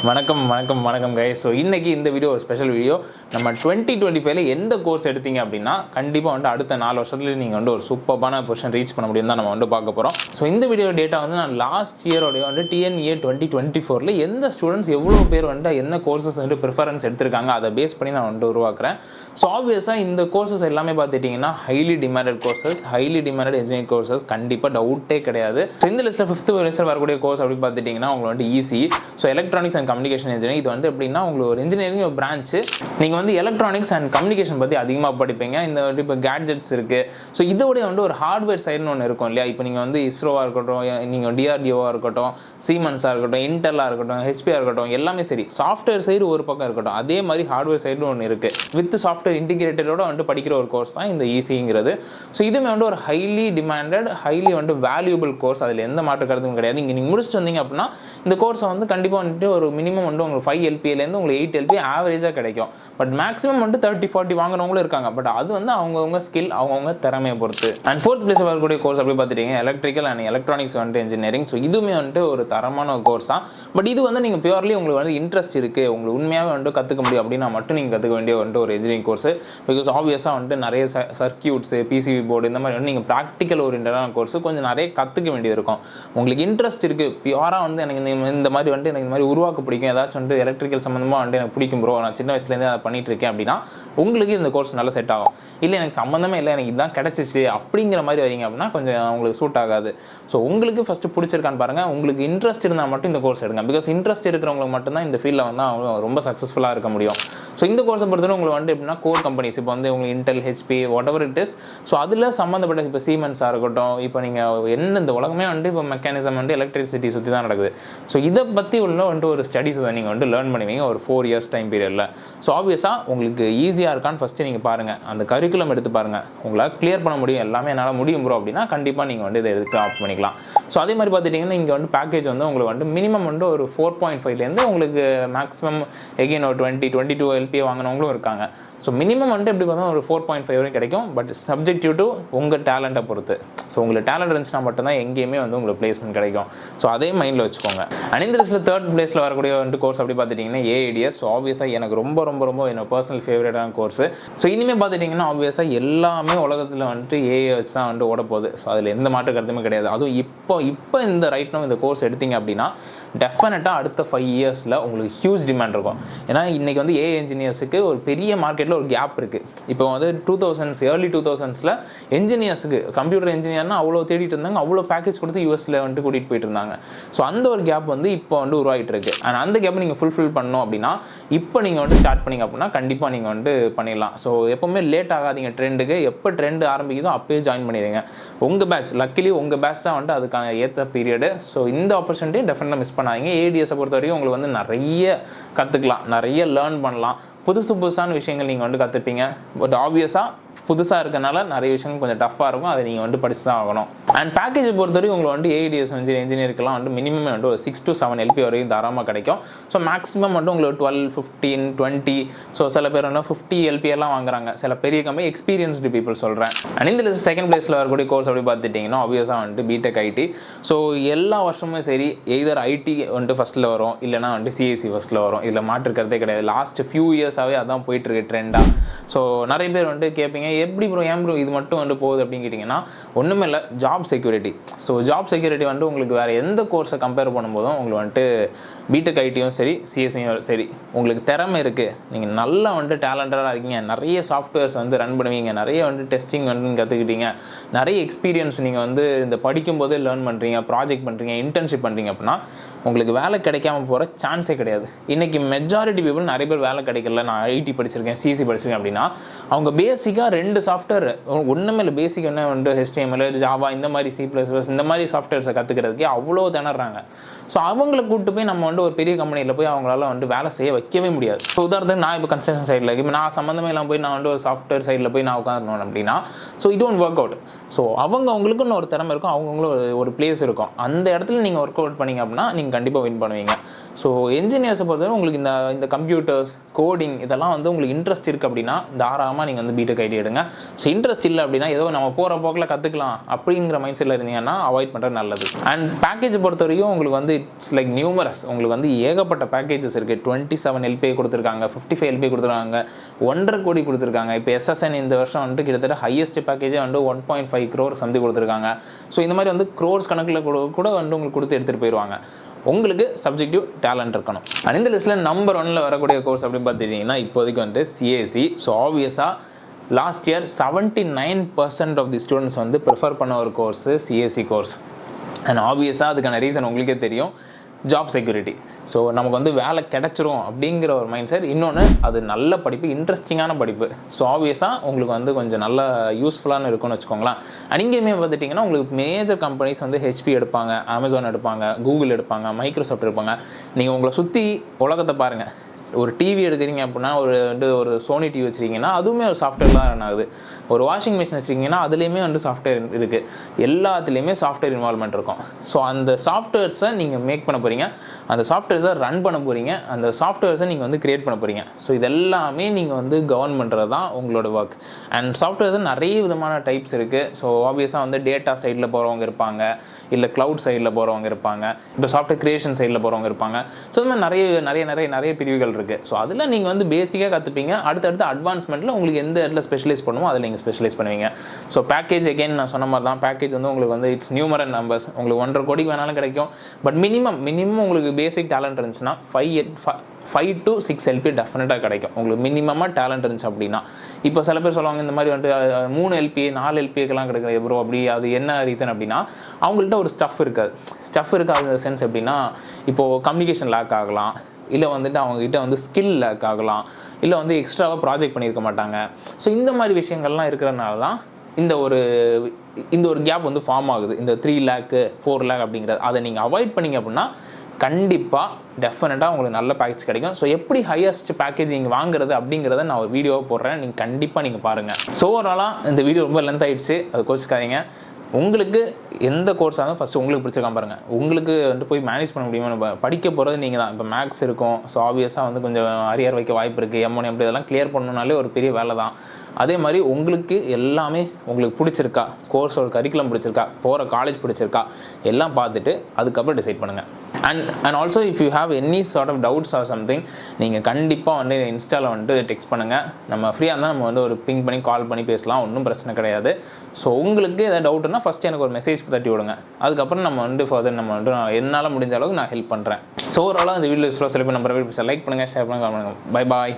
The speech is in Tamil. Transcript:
வணக்கம் வணக்கம் வணக்கம் கைஸ். ஸோ இன்றைக்கி இந்த வீடியோ ஒரு ஸ்பெஷல் வீடியோ. நம்ம 2025 எந்த கோர்ஸ் எடுத்தீங்க அப்படின்னா கண்டிப்பாக அடுத்த 4 வருஷத்துல நீங்கள் ஒரு சூப்பரான பொசிஷன் ரீச் பண்ண முடியும் தான் நம்ம பார்க்க போகிறோம். ஸோ இந்த வீடியோ டேட்டா நான் லாஸ்ட் இயரோடைய TNA 2024 எந்த ஸ்டூடெண்ட்ஸ் எவ்வளோ பேர் என்ன கோர்சஸ் ப்ரிஃபரன்ஸ் எடுத்திருக்காங்க அதை பேஸ் பண்ணி நான் உருவாக்குறேன். ஸோ ஆப்வியஸாக இந்த கோர்சஸ் எல்லாமே பார்த்துட்டிங்கன்னா highly demanded courses, highly demanded engineering courses, கண்டிப்பாக டவுட்டே கிடையாது. ஸோ இந்த லிஸ்ட்டில் 5th லிஸ்ட்டில் வரக்கூடிய கோர்ஸ் அப்படி பார்த்துட்டிங்கன்னா உங்களுக்கு easy. So electronics and communication engineering. இது எப்படின்னா உங்களுக்கு ஒரு இன்ஜினியரிங் ஒரு பிரான்ச்சு. நீங்கள் எலக்ட்ரானிக்ஸ் அண்ட் கம்யூனிகேஷன் பற்றி அதிகமாக படிப்பீங்க. இந்த இப்போ கேட்ஜெட்ஸ் இருக்குது. ஸோ இதோடைய ஒரு ஹார்ட்வேர் சைடுன்னு ஒன்று இருக்கும் இல்லையா. இப்போ நீங்கள் இஸ்ரோவாக இருக்கட்டும், நீங்கள் DRDOவாக இருக்கட்டும், சீமன்ஸாக இருக்கட்டும், இன்டெல்லாக இருக்கட்டும், ஹெச்பியாக இருக்கட்டும், எல்லாமே சரி. சாஃப்ட்வேர் சைடு ஒரு பக்கம் இருக்கட்டும், அதே மாதிரி ஹார்ட்வேர் சைடு ஒன்று இருக்குது. வித் சாஃப்ட்வேர் இன்டிகிரேட்டடோட படிக்கிற ஒரு கோர்ஸ் தான் இந்த ஈஸிங்கிறது. ஸோ இதுவுமே ஒரு highly demanded, highly valuable course. அதில் எந்த மாற்று கருத்தும் கிடையாது. இங்கே நீங்கள் முடிச்சுட்டு வந்தீங்க அப்படின்னா இந்த கோர்ஸை கண்டிப்பாக ஒரு மினிமம் உங்களுக்கு 5 LPAலேருந்து உங்களுக்கு 8 LPA ஆவரேஜாக கிடைக்கும். பட் மேக்ஸிமம் 30-40 வாங்குறவங்களும் இருக்காங்க. பட் அது அவங்கவுங்க ஸ்கில், அவங்கவுங்க திறமையை பொறுத்து. அண்ட் 4th பிளேஸ் வரக்கூடிய கோர்ஸ் அப்படி பார்த்துட்டீங்க electrical and electronics engineering. So இதுவுமே ஒரு தரமான கோர்ஸ் தான். பட் இது நீங்கள் பியூர்லி உங்களுக்கு இன்ட்ரெஸ்ட் இருக்குது, உங்களுக்கு உண்மையாகவே கற்றுக்க முடியும் அப்படின்னா மட்டும் நீங்கள் கற்றுக்க வேண்டிய ஒரு இன்ஜினியரிங் கோர்ஸ். பிகாஸ் ஆப்வியஸாக நிறைய சர்க்கியூட்ஸ், PCB போர்டு, இந்த மாதிரி நீங்கள் ப்ராக்டிக்கல் ஓரியன்டான கோர்ஸ் கொஞ்சம் நிறைய கற்றுக்க வேண்டியது இருக்கும். உங்களுக்கு இன்ட்ரெஸ்ட் இருக்குது, பியூராக எனக்கு இந்த மாதிரி எனக்கு இந்த மாதிரி உருவாக்க பிடிக்கும், ஏதாச்சும் எலக்ட்ரிக்கல் சம்மந்தமாக எனக்கு பிடிக்கும் ப்ரோ, நான் சின்ன வயசுலேருந்து அதை பண்ணிட்டு இருக்கேன் அப்படின்னா உங்களுக்கு இந்த கோர்ஸ் நல்லா செட் ஆகும். இல்லை எனக்கு சம்மந்தமே இல்லை, எனக்கு இதுதான் கிடச்சிச்சு அப்படிங்கிற மாதிரி வரீங்க அப்படின்னா கொஞ்சம் உங்களுக்கு சூட் ஆகாது. ஸோ உங்களுக்கு ஃபஸ்ட்டு பிடிச்சிருக்கான்னு பாருங்கள். உங்களுக்கு இன்ட்ரெஸ்ட் இருந்தால் மட்டும் இந்த கோர்ஸ் எடுங்க. பிகாஸ் இன்ட்ரெஸ்ட் இருக்கிறவங்களுக்கு மட்டும்தான் இந்த ஃபீல்டில் அவங்க ரொம்ப சக்ஸஸ்ஃபுல்லாக இருக்க முடியும். ஸோ இந்த கோர்ஸை பொறுத்தவரை உங்களுக்கு எப்படின்னா கோர் கம்பெனிஸ் இப்போ உங்களுக்கு Intel, HP, what ever it is. So அதில் சம்மந்தப்பட்ட இப்போ சீமென்ஸாக இருக்கட்டும், இப்போ நீங்கள் இந்த உலகமே இப்போ மெக்கானிசம் எலக்ட்ரிசிட்டி சுற்றி தான் நடக்குது. ஸோ இதை பற்றி உள்ள ஒரு ஸ்டடீஸ் தான் நீங்கள் லேர்ன் பண்ணுவீங்க ஒரு 4 years டைம் பீரியடில். ஸோ ஆப்வியஸாக உங்களுக்கு ஈஸியாக இருக்கான்னு ஃபஸ்ட்டு நீங்கள் பாருங்கள். அந்த கரிக்குலம் எடுத்து பாருங்கள். உங்களால் கிளியர் பண்ண முடியும், எல்லாமே என்னால் முடியும் ப்ரோ அப்படின்னா கண்டிப்பாக நீங்கள் இதை எடுத்து ஆஃப் பண்ணிக்கலாம். ஸோ அதே மாதிரி பார்த்துட்டிங்கன்னா இங்கே பேக்கேஜ் உங்களுக்கு மினிமம் ஒரு 4.5லேருந்து உங்களுக்கு மேக்ஸிமம் எகெயின் ஒரு 20-22 LPA வாங்கினவங்களும் இருக்காங்க. ஸோ மினிமம் எப்படி பார்த்தா ஒரு 4.5 வரைக்கும் கிடைக்கும். பட் சப்ஜெக்டிவ் டு உங்கள் டேலண்ட்டை பொறுத்து. ஸோ உங்களுக்கு டேலண்ட் இருந்துச்சுன்னா மட்டும்தான் எங்கேயுமே உங்களுக்கு பிளேஸ்மெண்ட் கிடைக்கும். ஸோ அதே மைண்டில் வச்சுக்கோங்க. அண்ட் இந்த லிஸ்ட்டில் 3rd பிளேஸில் வரக்கூடிய கோர்ஸ் அப்படி பார்த்துட்டிங்கன்னா AIDS. ஸோ ஆப்வியஸாக எனக்கு ரொம்ப ரொம்ப ரொம்ப என்னோட பர்சனல் ஃபேவரட்டான கோர்ஸ். ஸோ இனிமேல் பார்த்துட்டிங்கன்னா ஆப்வியஸாக எல்லாமே உலகத்தில் AI வச்சு தான் ஓட போகுது. ஸோ அதில் எந்த மாற்று கருத்துமே கிடையாது. அதுவும் இப்போ இந்த ரைட் நோ இந்த கோர்ஸ் எடுத்தீங்க அப்படின்னா டெஃபினட்டாக அடுத்த 5 இயர்ஸில் உங்களுக்கு ஹியூஜ் டிமாண்ட் இருக்கும். ஏன்னா இன்றைக்கி AI இன்ஜினியர்ஸுக்கு ஒரு பெரிய மார்க்கெட்டில் ஒரு கேப் இருக்குது. இப்போ 2000s early 2000s என்ஜினியர்ஸுக்கு கம்ப்யூட்டர் இன்ஜினியர்னா அவ்வளோ தேடிட்டு இருந்தாங்க, அவ்வளோ பேக்கேஜ் கொடுத்து யூஎஸில் கூட்டிகிட்டு போயிட்டு இருந்தாங்க. ஸோ அந்த ஒரு கேப் இப்போ உருவாகிட்டு இருக்கு. அண்ட் அந்த கேப்பை நீங்கள் ஃபுல்ஃபில் பண்ணணும் அப்படின்னா இப்போ நீங்கள் ஸ்டார்ட் பண்ணிங்க அப்படின்னா கண்டிப்பாக நீங்கள் பண்ணிடலாம். ஸோ எப்போவுமே லேட் ஆகாதீங்க ட்ரெண்டுக்கு. எப்போ ட்ரெண்ட் ஆரம்பிக்குதோ அப்போயே ஜாயின் பண்ணிடுங்க. உங்கள் பேட்ச் லக்கிலி உங்கள் பேட்ச் தான் அதுக்கான ஏற்ற பீரியடு. ஸோ இந்த ஆப்பர்ச்சுனிட்டியை டெஃபினட்டாக மிஸ் பண்ணாதீங்க. AIDSஐ பொறுத்த வரைக்கும் உங்களுக்கு நிறைய கற்றுக்கலாம், நிறைய லேர்ன் பண்ணலாம். புதுசான விஷயங்கள் நீங்கள் கற்றுப்பீங்க. பட் ஆப்வியஸாக புதுசாக இருக்கனால நிறைய விஷயங்கள் கொஞ்சம் டஃப்பாக இருக்கும். அதை நீங்கள் படிச்சு தான் ஆகணும். அண்ட் பேக்கேஜை பொறுத்தவரைக்கும் உங்களுக்கு AIDS இன்ஜினியருக்கெல்லாம் மினிமம் ஒரு 6 to 7 LPA வரைக்கும் தாராளமாக கிடைக்கும். ஸோ மேக்ஸிமம் உங்களுக்கு 12, 15, 20. ஸோ சில பேர் 50 LPAலாம் வாங்குறாங்க. சில பெரிய கம்பெனி எக்ஸ்பீரியன்ஸ்டு பீப்புள் சொல்கிறேன். அண்ட் இந்த லிஸ்ட் 2nd பிளேஸில் வரக்கூடிய கோர்ஸ் அப்படி பார்த்துட்டிங்கன்னா ஆப்வியஸாக BTech IT. ஸோ எல்லா வருஷமும் சரி எய்தர் IT ஃபஸ்ட்டில் வரும், இல்லைனா CSE ஃபஸ்ட்டில் வரும். இதில் மாற்றுக்கிறதே கிடையாது. லாஸ்ட் ஃபியூ இயர்ஸாகவே அதான் போயிட்டுருக்கு ட்ரெண்டாக. ஸோ நிறைய பேர் கேட்பீங்க எப்படி ப்ரோ ஏன் ப்ரோ இது மட்டும் போகுது அப்படின்னு கேட்டிங்கன்னா ஒன்றுமே இல்லை, job security. So job security உங்களுக்கு வேறு எந்த கோர்ஸை கம்பேர் பண்ணும்போதும் உங்களுக்கு BTech ITயும் சரி, CSEயும் சரி, உங்களுக்கு திறமை இருக்குது, நீங்கள் நல்லா டேலண்டடாக இருக்கீங்க, நிறைய சாஃப்ட்வேர்ஸ் ரன் பண்ணுவீங்க, நிறைய டெஸ்டிங் கற்றுக்கிட்டீங்க, நிறைய எக்ஸ்பீரியன்ஸ் நீங்கள் இந்த படிக்கும்போதே லேர்ன் பண்ணுறீங்க, ப்ராஜெக்ட் பண்ணுறீங்க, இன்டர்ன்ஷிப் பண்ணுறீங்க அப்படின்னா உங்களுக்கு வேலை கிடைக்காம போகிற சான்ஸே கிடையாது. இன்றைக்கி மெஜாரிட்டி பீப்புள் நிறைய பேர் வேலை கிடைக்கல, நான் IT படிச்சிருக்கேன், CSE படிச்சிருக்கேன் அப்படின்னா அவங்க பேசிக்காக 2 சாஃப்ட்வேர் ஒன்றுமே இல்லை, பேசிக் HTML, ஜாவா, இந்த மாதிரி C++, இந்த மாதிரி சாஃப்ட்வேர்ஸை கற்றுக்கிறதுக்கே அவ்வளோ திணறாங்க. ஸோ அவங்கள கூப்பிட்டு போய் நம்ம ஒரு பெரிய கம்பெனியில் போய் அவங்களால வேலை செய்ய வைக்கவே முடியாது. ஸோ உதாரணத்துக்கு நான் இப்போ கன்ஸ்ட்ரக்ஷன் சைடில் இப்போ நான் சம்மந்தமே இல்லாமல் போய் நான் ஒரு சாஃப்ட்வேர் சைடில் போய் நான் உட்காரணும் அப்படின்னா so it won't work out. So அவங்களுக்குன்னு ஒரு திறமை இருக்கும், அவங்களும் ஒரு பிளேஸ் இருக்கும். அந்த இடத்துல நீங்கள் ஒர்க் அவுட் பண்ணிங்க அப்படின்னா நீங்கள் நீங்கள் கண்டிப்பாக வின் பண்ணுவீங்க. ஸோ என்ஜினியர்ஸை பொறுத்தவரை உங்களுக்கு இந்த கம்ப்யூட்டர்ஸ் கோடிங் இதெல்லாம் வந்து உங்களுக்கு இன்ட்ரெஸ்ட் இருக்குது அப்படின்னா தாராளமாக நீங்கள் வந்து பிடெக் ஐடி எடுங்க. ஸோ இன்ட்ரெஸ்ட் இல்லை அப்படின்னா ஏதோ நம்ம போகிற போக்கில் கற்றுக்கலாம் அப்படிங்கிற மைண்ட் செட்டில் இருந்தீங்கன்னா அவாய்ட் பண்ணுறது நல்லது. அண்ட் பேக்கேஜ் பொறுத்த வரைக்கும் உங்களுக்கு வந்து இட்ஸ் லைக் நியூமரஸ். உங்களுக்கு வந்து ஏகப்பட்ட பேக்கேஜஸ் இருக்குது. 27 LPA கொடுத்துருக்காங்க, 55 LPA கொடுத்துருக்காங்க, 1.5 கோடி கொடுத்துருக்காங்க. இப்போ SSN இந்த வருஷம் வந்துட்டு கிட்டத்தட்ட ஹையஸ்ட் பேக்கேஜே வந்து 1.5 crore சந்தி கொடுத்துருக்காங்க. ஸோ இந்த மாதிரி வந்து க்ரோர்ஸ் கணக்கில் கூட வந்து உங்களுக்கு கொடுத்து எடுத்துகிட்டு போயிடுவாங்க. உங்களுக்கு சப்ஜெக்டிவ் டேலண்ட் இருக்கணும். அண்ட் இந்த லிஸ்ட்டில் நம்பர் 1 வரக்கூடிய கோர்ஸ் அப்படின்னு பார்த்துட்டிங்கன்னா இப்போதைக்கு வந்துட்டு CAC. ஸோ ஆப்வியஸாக last year 79% of the students வந்து ப்ரிஃபர் பண்ண ஒரு கோர்ஸு CAC கோர்ஸ். அண்ட் ஆப்வியஸாக அதுக்கான ரீசன் உங்களுக்கே தெரியும், ஜாப் செக்யூரிட்டி. ஸோ நமக்கு வந்து வேலை கிடச்சிரும் அப்படிங்கிற ஒரு மைண்ட் செட். இன்னொன்று அது நல்ல படிப்பு, இன்ட்ரெஸ்டிங்கான படிப்பு. ஸோ ஆப்வியஸாக உங்களுக்கு வந்து கொஞ்சம் நல்ல யூஸ்ஃபுல்லான இருக்கும்னு வச்சுக்கோங்களேன். அண்ட் இங்கேயுமே பார்த்துட்டிங்கன்னா உங்களுக்கு மேஜர் கம்பெனிஸ் வந்து HP எடுப்பாங்க, Amazon எடுப்பாங்க, Google எடுப்பாங்க, Microsoft எடுப்பாங்க. நீங்கள் உங்களை சுற்றி உலகத்தை பாருங்கள். ஒரு டிவி எடுக்கிறீங்க அப்படின்னா ஒரு சோனி டிவி வச்சுருக்கீங்கன்னா அதுவுமே ஒரு சாஃப்ட்வேர் தான் ரன் ஆகுது. ஒரு வாஷிங் மிஷின் வச்சுருக்கீங்கன்னா அதுலேயுமே வந்து சாஃப்ட்வேர் இருக்குது. எல்லாத்துலேயுமே சாஃப்ட்வேர் இன்வால்மெண்ட் இருக்கும். ஸோ அந்த சாஃப்ட்வேர்ஸை நீங்கள் மேக் பண்ண போகிறீங்க, அந்த சாஃப்ட்வேர்ஸை ரன் பண்ண போகிறீங்க, அந்த சாஃப்ட்வேர்ஸை நீங்கள் வந்து க்ரியேட் பண்ண போகிறீங்க. ஸோ இதெல்லாமே நீங்கள் வந்து கவர்ன் பண்ணுறது தான் உங்களோட ஒர்க். அண்ட் சாஃப்ட்வேர்ஸை நிறைய விதமான டைப்ஸ் இருக்குது. ஸோ ஆப்வியஸாக வந்து டேட்டா சைடில் போகிறவங்க இருப்பாங்க, இல்லை க்ளவுட் சைடில் போகிறவங்க இருப்பாங்க, இப்போ சாஃப்ட்வேர் க்ரியேஷன் சைடில் போகிறவங்க இருப்பாங்க. ஸோ இந்த மாதிரி நிறைய பிரிவுகள் இருக்குது. ஸோ அதில் நீங்கள் வந்து பேசிக்காக கற்றுப்பீங்க. அடுத்தடுத்த அட்வான்ஸ்மெண்ட்டில் உங்களுக்கு எந்த இடத்துல ஸ்பெஷலைஸ் பண்ணுமோ அதில் நீங்கள் ஸ்பெஷலைஸ் பண்ணுவீங்க. ஸோ பேக்கேஜ் அகைன் நான் சொன்ன மாதிரி தான், பேக்கேஜ் வந்து உங்களுக்கு வந்து இட்ஸ் நியூமரல் நம்பர்ஸ். உங்களுக்கு 1.5 கோடிக்கு வேணாலும் கிடைக்கும். பட் மினிமம் உங்களுக்கு பேசிக் டேலண்ட் இருந்துச்சுன்னா 5 to 6 LPA டெஃபினட்டாக கிடைக்கும். உங்களுக்கு மினிமமாக டேலண்ட் இருந்துச்சு அப்படின்னா. இப்போ சில பேர் சொல்லுவாங்க இந்த மாதிரி வந்துட்டு 3 LPA 4 LPAக்கெல்லாம் கிடைக்கிற ப்ரோ அப்படி. அது என்ன ரீசன் அப்படின்னா அவங்கள்ட்ட ஒரு ஸ்டஃப் இருக்காது சென்ஸ் எப்படின்னா இப்போது கம்யூனிகேஷன் லேக் ஆகலாம், இல்லை வந்துட்டு அவங்ககிட்ட வந்து ஸ்கில் லேக் ஆகலாம், இல்லை வந்து எக்ஸ்ட்ராவாக ப்ராஜெக்ட் பண்ணியிருக்க மாட்டாங்க. ஸோ இந்த மாதிரி விஷயங்கள்லாம் இருக்கிறனால தான் இந்த ஒரு கேப் வந்து ஃபார்ம் ஆகுது. இந்த 3 lakh 4 lakh அப்படிங்கிறது அதை நீங்கள் அவாய்ட் பண்ணிங்க அப்படின்னா கண்டிப்பாக டெஃபினட்டாக உங்களுக்கு நல்ல பேக்கேஜ் கிடைக்கும். ஸோ எப்படி ஹையஸ்ட் பேக்கேஜிங் வாங்குறது அப்படிங்கிறத நான் ஒரு வீடியோவை போடுறேன், நீங்கள் கண்டிப்பாக நீங்கள் பாருங்கள். ஸோ ஓவராலாக இந்த வீடியோ ரொம்ப லென்த் ஆகிடுச்சு, அது கோச்சிக்காதீங்க. உங்களுக்கு எந்த கோர்ஸாக இருந்தாலும் ஃபஸ்ட்டு உங்களுக்கு பிடிச்சிருக்காம பாருங்கள். உங்களுக்கு வந்து போய் மேனேஜ் பண்ண முடியுமா, படிக்க போகிறது நீங்கள் தான். இப்போ மேக்ஸ் இருக்கும், ஸோ ஆப்வியஸாக வந்து கொஞ்சம் அரியர் வைக்க வாய்ப்பு இருக்குது. M1 M2 இதெல்லாம் கிளியர் பண்ணணுனாலே ஒரு பெரிய வேலை தான். அதே மாதிரி உங்களுக்கு எல்லாமே உங்களுக்கு பிடிச்சிருக்கா, கோர்ஸோட கரிக்குலம் பிடிச்சிருக்கா, போகிற காலேஜ் பிடிச்சிருக்கா, எல்லாம் பார்த்துட்டு அதுக்கப்புறம் டிசைட் பண்ணுங்கள். And also if you have any sort of doubts or something நீங்கள் கண்டிப்பாக வந்து இன்ஸ்டாவில் வந்துட்டு டெக்ஸ்ட் பண்ணுங்கள். நம்ம ஃப்ரீயாக இருந்தால் நம்ம வந்து ஒரு பிங் பண்ணி கால் பண்ணி பேசலாம், ஒன்றும் பிரச்சனை கிடையாது. ஸோ உங்களுக்கு எதாவது டவுட்னா ஃபஸ்ட்டு எனக்கு ஒரு மெசேஜ் தட்டி விடுங்க. அதுக்கப்புறம் நம்ம வந்து ஃபர்தர் நம்ம வந்து என்னால் முடிஞ்ச அளவுக்கு நான் ஹெல்ப் பண்ணுறேன். ஸோ ஓவராலாக இந்த வீடியோ சில பேர் நம்ம லைக் பண்ணுங்கள், ஷேர் பண்ணுங்கள், பை பாய்.